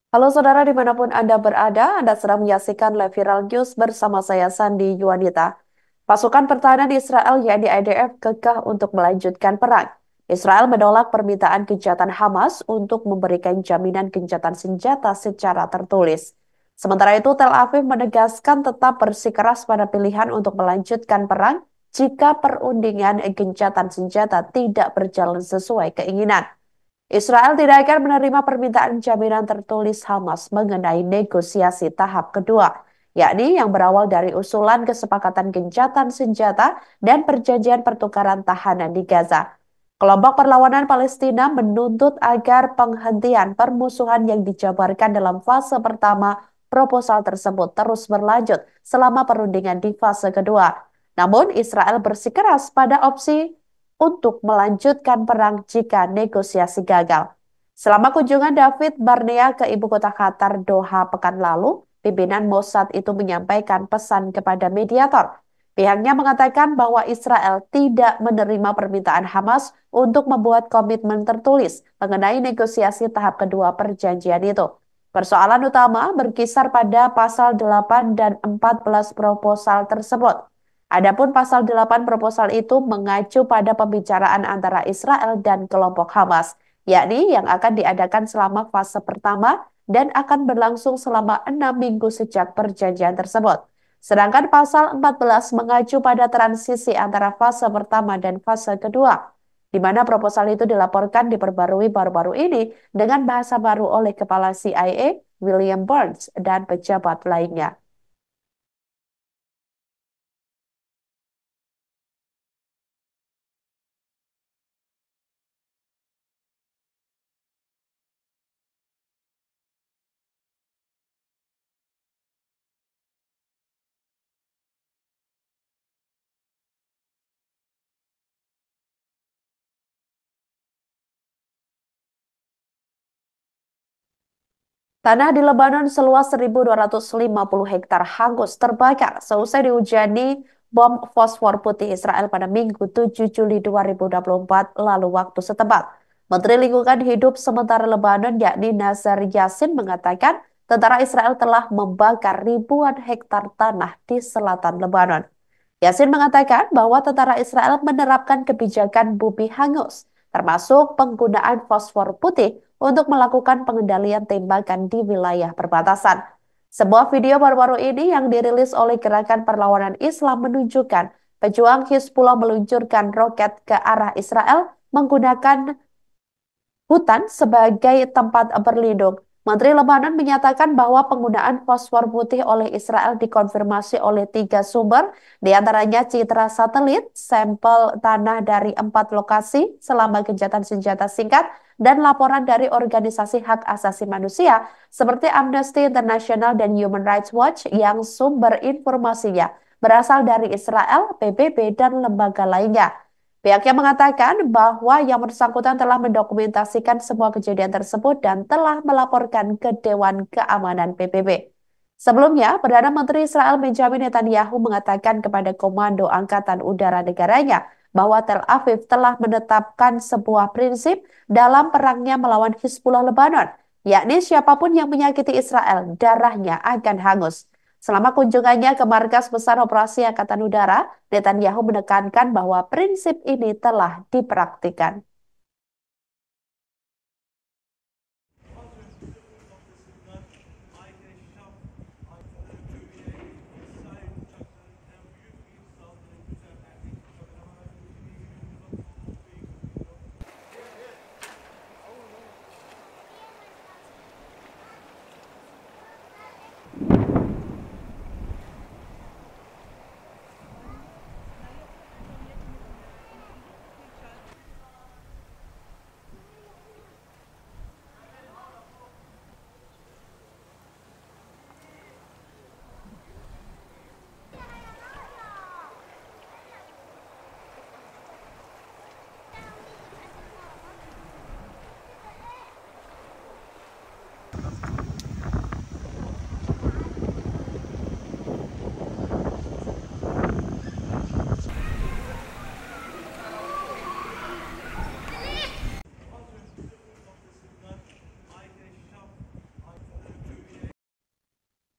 Halo saudara dimanapun Anda berada, Anda sedang menyaksikan live viral news bersama saya Sandi Yuwanita. Pasukan pertahanan Israel yaitu IDF kekeh untuk melanjutkan perang. Israel menolak permintaan gencatan Hamas untuk memberikan jaminan gencatan senjata secara tertulis. Sementara itu, Tel Aviv menegaskan tetap bersikeras pada pilihan untuk melanjutkan perang jika perundingan gencatan senjata tidak berjalan sesuai keinginan. Israel tidak akan menerima permintaan jaminan tertulis Hamas mengenai negosiasi tahap kedua, yakni yang berawal dari usulan kesepakatan gencatan senjata dan perjanjian pertukaran tahanan di Gaza. Kelompok perlawanan Palestina menuntut agar penghentian permusuhan yang dijabarkan dalam fase pertama proposal tersebut terus berlanjut selama perundingan di fase kedua. Namun, Israel bersikeras pada opsi untuk melanjutkan perang jika negosiasi gagal. Selama kunjungan David Barnea ke ibu kota Qatar, Doha, pekan lalu, pimpinan Mossad itu menyampaikan pesan kepada mediator. Pihaknya mengatakan bahwa Israel tidak menerima permintaan Hamas untuk membuat komitmen tertulis mengenai negosiasi tahap kedua perjanjian itu. Persoalan utama berkisar pada pasal 8 dan 14 proposal tersebut. Adapun pasal 8 proposal itu mengacu pada pembicaraan antara Israel dan kelompok Hamas, yakni yang akan diadakan selama fase pertama dan akan berlangsung selama 6 minggu sejak perjanjian tersebut. Sedangkan pasal 14 mengacu pada transisi antara fase pertama dan fase kedua, di mana proposal itu dilaporkan diperbarui baru-baru ini dengan bahasa baru oleh Kepala CIA William Burns dan pejabat lainnya. Tanah di Lebanon seluas 1.250 hektar hangus terbakar seusai dihujani bom fosfor putih Israel pada Minggu 7 Juli 2024 lalu waktu setempat. Menteri Lingkungan Hidup sementara Lebanon yakni Nazar Yassin mengatakan tentara Israel telah membakar ribuan hektar tanah di selatan Lebanon. Yassin mengatakan bahwa tentara Israel menerapkan kebijakan bumi hangus, termasuk penggunaan fosfor putih untuk melakukan pengendalian tembakan di wilayah perbatasan. Sebuah video baru-baru ini yang dirilis oleh Gerakan Perlawanan Islam menunjukkan pejuang Hizbullah meluncurkan roket ke arah Israel menggunakan hutan sebagai tempat berlindung. Menteri Lebanon menyatakan bahwa penggunaan fosfor putih oleh Israel dikonfirmasi oleh 3 sumber, diantaranya citra satelit, sampel tanah dari 4 lokasi selama gencatan senjata singkat, dan laporan dari organisasi hak asasi manusia seperti Amnesty International dan Human Rights Watch yang sumber informasinya berasal dari Israel, PBB, dan lembaga lainnya. Pihaknya mengatakan bahwa yang bersangkutan telah mendokumentasikan semua kejadian tersebut dan telah melaporkan ke Dewan Keamanan PBB. Sebelumnya, Perdana Menteri Israel Benjamin Netanyahu mengatakan kepada Komando Angkatan Udara negaranya bahwa Tel Aviv telah menetapkan sebuah prinsip dalam perangnya melawan Hizbullah Lebanon, yakni siapapun yang menyakiti Israel, darahnya akan hangus. Selama kunjungannya ke Markas Besar Operasi Angkatan Udara, Netanyahu menekankan bahwa prinsip ini telah dipraktikkan.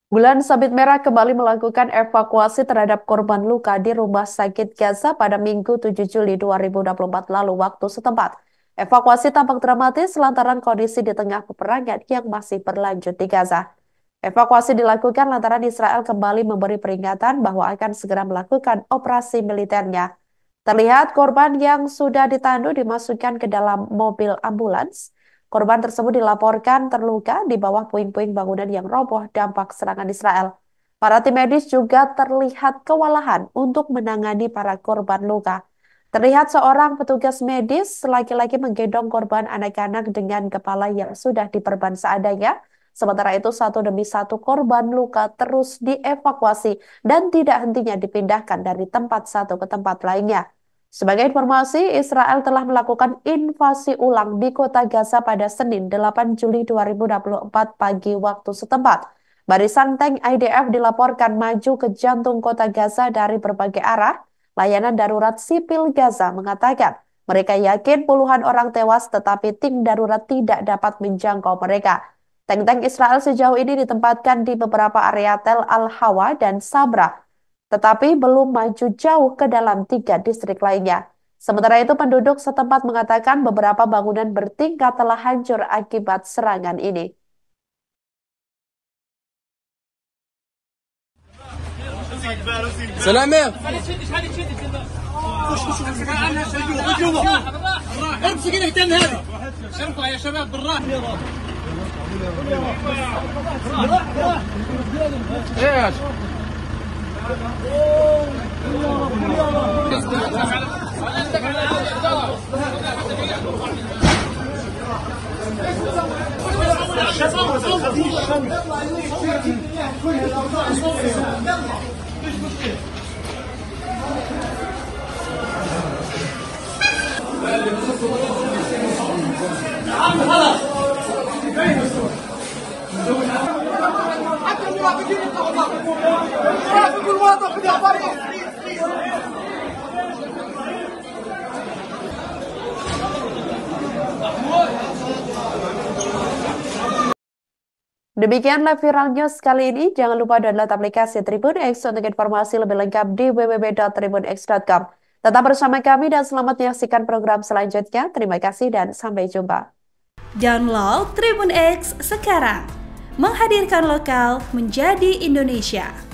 Bulan Sabit Merah kembali melakukan evakuasi terhadap korban luka di Rumah Sakit Gaza pada Minggu 7 Juli 2024 lalu waktu setempat. Evakuasi tampak dramatis lantaran kondisi di tengah peperangan yang masih berlanjut di Gaza. Evakuasi dilakukan lantaran Israel kembali memberi peringatan bahwa akan segera melakukan operasi militernya. Terlihat korban yang sudah ditandu dimasukkan ke dalam mobil ambulans. Korban tersebut dilaporkan terluka di bawah puing-puing bangunan yang roboh dampak serangan Israel. Para tim medis juga terlihat kewalahan untuk menangani para korban luka. Terlihat seorang petugas medis laki-laki menggendong korban anak-anak dengan kepala yang sudah diperban seadanya. Sementara itu satu demi satu korban luka terus dievakuasi dan tidak hentinya dipindahkan dari tempat satu ke tempat lainnya. Sebagai informasi, Israel telah melakukan invasi ulang di kota Gaza pada Senin 8 Juli 2024 pagi waktu setempat. Barisan tank IDF dilaporkan maju ke jantung kota Gaza dari berbagai arah. Layanan darurat sipil Gaza mengatakan mereka yakin puluhan orang tewas tetapi tim darurat tidak dapat menjangkau mereka. Tank-tank Israel sejauh ini ditempatkan di beberapa area Tel Al-Hawa dan Sabra, tetapi belum maju jauh ke dalam 3 distrik lainnya. Sementara itu, penduduk setempat mengatakan beberapa bangunan bertingkat telah hancur akibat serangan ini. سلامة امسك الاهتم هذه شرفوا يا شباب بالراحه ايش حتى المرافقين المرافق الواضح في اخبارهم. Demikianlah Viral News kali ini. Jangan lupa download aplikasi Tribun X untuk informasi lebih lengkap di www.tribunx.com. Tetap bersama kami dan selamat menyaksikan program selanjutnya. Terima kasih dan sampai jumpa. Download Tribun X sekarang. Menghadirkan lokal menjadi Indonesia.